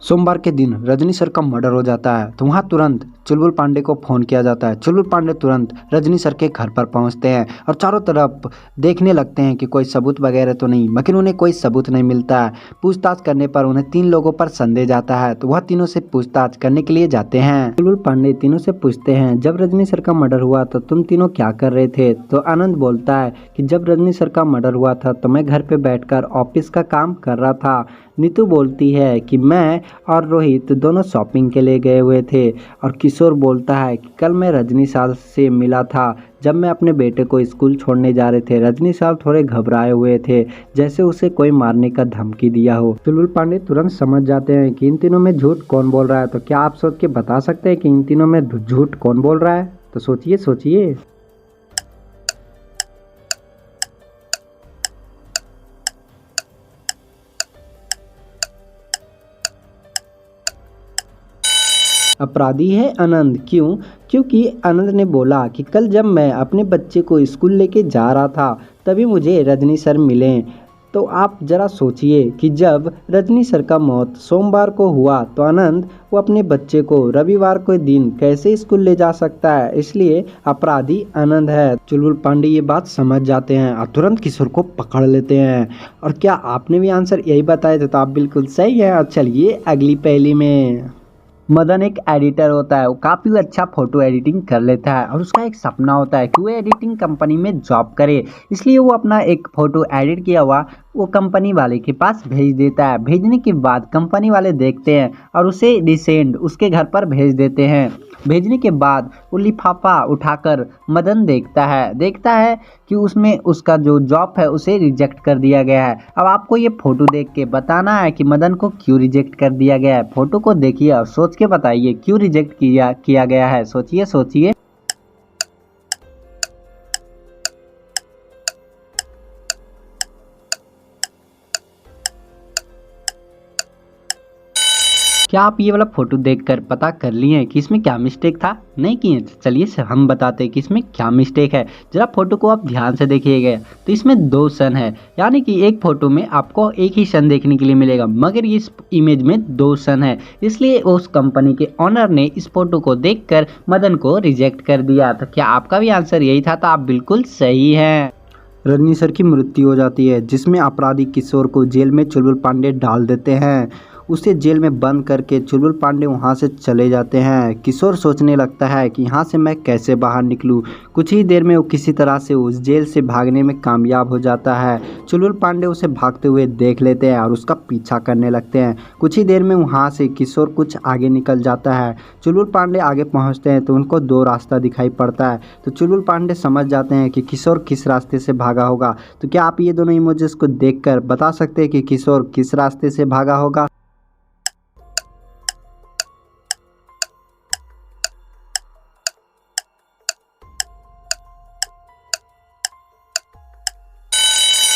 सोमवार के दिन रजनी सर का मर्डर हो जाता है तो वहाँ तुरंत चुलबुल पांडे को फ़ोन किया जाता है। चुलबुल पांडे तुरंत रजनी सर के घर पर पहुँचते हैं और चारों तरफ देखने लगते हैं कि कोई सबूत वगैरह तो नहीं, मगर उन्हें कोई सबूत नहीं मिलता है। पूछताछ करने पर उन्हें 3 लोगों पर संदेह जाता है तो वह तीनों से पूछताछ करने के लिए जाते हैं। चुलबुल पांडे तीनों से पूछते हैं, जब रजनी सर का मर्डर हुआ तो तुम तीनों क्या कर रहे थे? तो आनंद बोलता है कि जब रजनी सर का मर्डर हुआ था तो मैं घर पे बैठकर ऑफिस का काम कर रहा था। नीतू बोलती है कि मैं और रोहित दोनों शॉपिंग के लिए गए हुए थे। और किशोर बोलता है कि कल मैं रजनी साल से मिला था जब मैं अपने बेटे को स्कूल छोड़ने जा रहे थे। रजनी साल थोड़े घबराए हुए थे, जैसे उसे कोई मारने का धमकी दिया हो। चुलबुल पांडे तुरंत समझ जाते हैं कि इन तीनों में झूठ कौन बोल रहा है। तो क्या आप सोच के बता सकते हैं कि इन तीनों में झूठ कौन बोल रहा है? तो सोचिए सोचिए। अपराधी है आनंद। क्यों? क्योंकि आनंद ने बोला कि कल जब मैं अपने बच्चे को स्कूल लेके जा रहा था तभी मुझे रजनी सर मिले। तो आप ज़रा सोचिए कि जब रजनी सर का मौत सोमवार को हुआ तो आनंद वो अपने बच्चे को रविवार के दिन कैसे स्कूल ले जा सकता है? इसलिए अपराधी आनंद है। चुलबुल पांडे ये बात समझ जाते हैं और तुरंत किशोर को पकड़ लेते हैं। और क्या आपने भी आंसर यही बताया था? तो आप बिल्कुल सही है। और चलिए अगली पहेली में। मदन एक एडिटर होता है, वो काफ़ी अच्छा फ़ोटो एडिटिंग कर लेता है और उसका एक सपना होता है कि वो एडिटिंग कंपनी में जॉब करे। इसलिए वो अपना एक फ़ोटो एडिट किया हुआ वो कंपनी वाले के पास भेज देता है। भेजने के बाद कंपनी वाले देखते हैं और उसे रिसेंड उसके घर पर भेज देते हैं। भेजने के बाद वो लिफाफा उठाकर मदन देखता है कि उसमें उसका जो जॉब है उसे रिजेक्ट कर दिया गया है। अब आपको ये फ़ोटो देख के बताना है कि मदन को क्यों रिजेक्ट कर दिया गया है। फ़ोटो को देखिए और सोच के बताइए क्यों रिजेक्ट किया गया है। सोचिए सोचिए। क्या आप ये वाला फोटो देखकर पता कर लिए हैं कि इसमें क्या मिस्टेक था? नहीं किए? चलिए हम बताते हैं कि इसमें क्या मिस्टेक है। जरा फोटो को आप ध्यान से देखिएगा तो इसमें 2 सन है, यानी कि एक फोटो में आपको एक ही सन देखने के लिए मिलेगा, मगर इस इमेज में 2 सन है। इसलिए उस कंपनी के ऑनर ने इस फोटो को देखकर मदन को रिजेक्ट कर दिया। तो क्या आपका भी आंसर यही था? तो आप बिल्कुल सही हैं। रजनी सर की मृत्यु हो जाती है जिसमें अपराधी किशोर को जेल में चुलबुल पांडे डाल देते हैं। उसे जेल में बंद करके चुलबुल पांडे वहां से चले जाते हैं। किशोर सोचने लगता है कि यहाँ से मैं कैसे बाहर निकलूँ। कुछ ही देर में वो किसी तरह से उस जेल से भागने में कामयाब हो जाता है। चुलबुल पांडे उसे भागते हुए देख लेते हैं और उसका पीछा करने लगते हैं। कुछ ही देर में वहाँ से किशोर कुछ आगे निकल जाता है। चुलबुल पांडे आगे पहुँचते हैं तो उनको 2 रास्ता दिखाई पड़ता है। तो चुलबुल पांडे समझ जाते हैं कि किशोर किस रास्ते से भागा होगा। तो क्या आप ये दोनों इमोजीज को देखकर बता सकते हैं कि किशोर किस रास्ते से भागा होगा?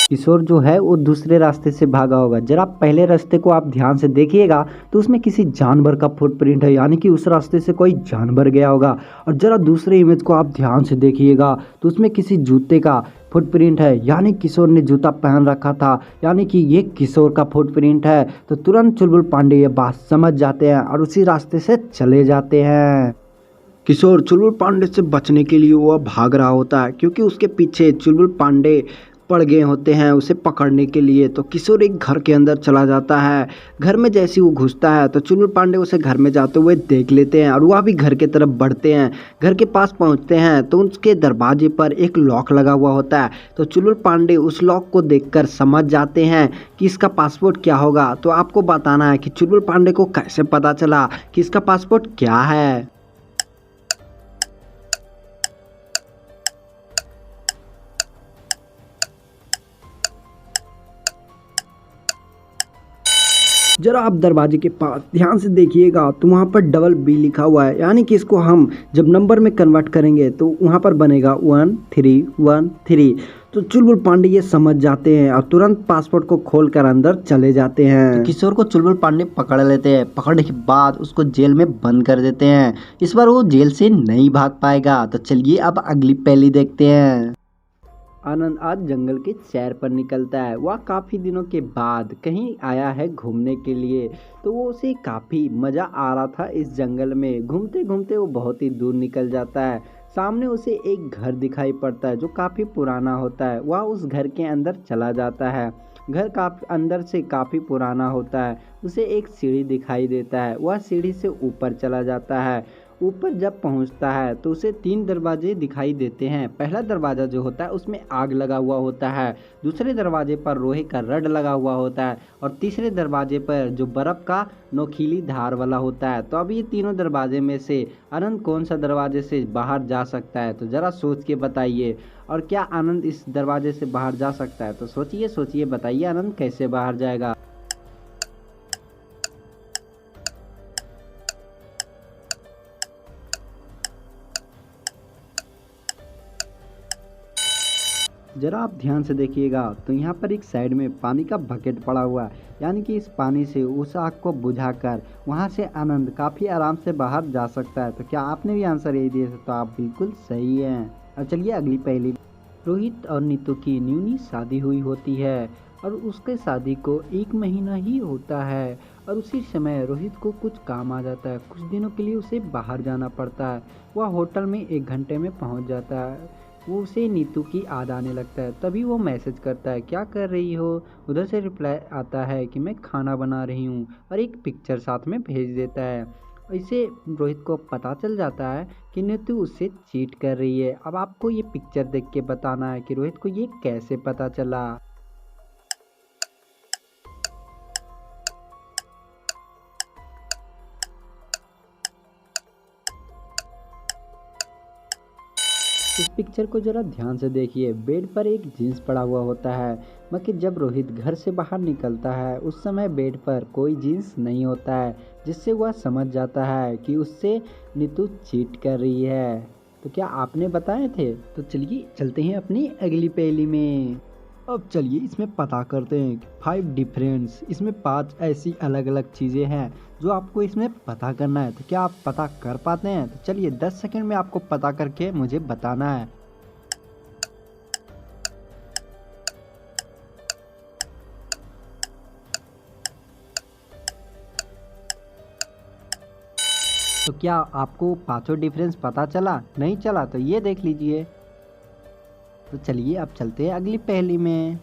किशोर जो है वो दूसरे रास्ते से भागा होगा। जरा पहले रास्ते को आप ध्यान से देखिएगा तो उसमें किसी जानवर का फुटप्रिंट है, यानी कि उस रास्ते से कोई जानवर गया होगा। और जरा दूसरे इमेज को आप ध्यान से देखिएगा तो उसमें किसी जूते का फुटप्रिंट है, यानी किशोर ने जूता पहन रखा था, यानी कि ये किशोर का फुटप्रिंट है। तो तुरंत चुलबुल पांडे ये बात समझ जाते हैं और उसी रास्ते से चले जाते हैं। किशोर चुलबुल पांडे से बचने के लिए वह भाग रहा होता है क्योंकि उसके पीछे चुलबुल पांडे पड़ गए होते हैं उसे पकड़ने के लिए। तो किशोर एक घर के अंदर चला जाता है। घर में जैसे वो घुसता है तो चुलबुल पांडे उसे घर में जाते हुए देख लेते हैं और वह भी घर के तरफ बढ़ते हैं। घर के पास पहुंचते हैं तो उसके दरवाजे पर एक लॉक लगा हुआ होता है। तो चुलबुल पांडे उस लॉक को देखकर समझ जाते हैं कि इसका पासपोर्ट क्या होगा। तो आपको बताना है कि चुलबुल पांडे को कैसे पता चला कि इसका पासपोर्ट क्या है। जरा आप दरवाजे के पास ध्यान से देखिएगा तो वहाँ पर डबल बी लिखा हुआ है, यानी कि इसको हम जब नंबर में कन्वर्ट करेंगे तो वहाँ पर बनेगा 1313। तो चुलबुल पांडे ये समझ जाते हैं और तुरंत पासपोर्ट को खोलकर अंदर चले जाते हैं। तो किशोर को चुलबुल पांडे पकड़ लेते हैं। पकड़ने के बाद उसको जेल में बंद कर देते हैं। इस बार वो जेल से नहीं भाग पाएगा। तो चलिए अब अगली पहेली देखते हैं। आनंद आज जंगल के सैर पर निकलता है। वह काफ़ी दिनों के बाद कहीं आया है घूमने के लिए। तो वो उसे काफ़ी मज़ा आ रहा था इस जंगल में। घूमते घूमते वो बहुत ही दूर निकल जाता है। सामने उसे एक घर दिखाई पड़ता है जो काफ़ी पुराना होता है। वह उस घर के अंदर चला जाता है। घर काफ़ी अंदर से काफ़ी पुराना होता है। उसे एक सीढ़ी दिखाई देता है। वह सीढ़ी से ऊपर चला जाता है। ऊपर जब पहुंचता है तो उसे 3 दरवाजे दिखाई देते हैं। पहला दरवाज़ा जो होता है उसमें आग लगा हुआ होता है। दूसरे दरवाजे पर लोहे का रड लगा हुआ होता है और तीसरे दरवाजे पर जो बर्फ़ का नोकीली धार वाला होता है। तो अब ये तीनों दरवाजे में से आनंद कौन सा दरवाजे से बाहर जा सकता है, तो ज़रा सोच के बताइए। और क्या आनंद इस दरवाजे से बाहर जा सकता है? तो सोचिए सोचिए बताइए आनंद कैसे बाहर जाएगा। ज़रा आप ध्यान से देखिएगा तो यहाँ पर एक साइड में पानी का बकेट पड़ा हुआ है, यानी कि इस पानी से उस आग को बुझाकर वहाँ से आनंद काफ़ी आराम से बाहर जा सकता है। तो क्या आपने भी आंसर यही दिया? तो आप बिल्कुल सही हैं। अब चलिए अगली पहेली। रोहित और नीतू की न्यूनी शादी हुई होती है और उसके शादी को 1 महीना ही होता है और उसी समय रोहित को कुछ काम आ जाता है। कुछ दिनों के लिए उसे बाहर जाना पड़ता है। वह होटल में 1 घंटे में पहुंच जाता है। वो उसे नीतू की याद आने लगता है। तभी वो मैसेज करता है, क्या कर रही हो? उधर से रिप्लाई आता है कि मैं खाना बना रही हूँ और एक पिक्चर साथ में भेज देता है। इसे रोहित को पता चल जाता है कि नीतू उससे चीट कर रही है। अब आपको ये पिक्चर देख के बताना है कि रोहित को ये कैसे पता चला। इस पिक्चर को जरा ध्यान से देखिए। बेड पर एक जीन्स पड़ा हुआ होता है, मगर जब रोहित घर से बाहर निकलता है उस समय बेड पर कोई जीन्स नहीं होता है, जिससे वह समझ जाता है कि उससे नीतू चीट कर रही है। तो क्या आपने बताए थे? तो चलिए चलते हैं अपनी अगली पहेली में। अब चलिए इसमें पता करते हैं कि 5 डिफरेंस, इसमें 5 ऐसी अलग अलग चीज़ें हैं जो आपको इसमें पता करना है। तो क्या आप पता कर पाते हैं? तो चलिए 10 सेकंड में आपको पता करके मुझे बताना है। तो क्या आपको पांचों डिफरेंस पता चला? नहीं चला तो ये देख लीजिए। तो चलिए अब चलते हैं अगली पहेली में।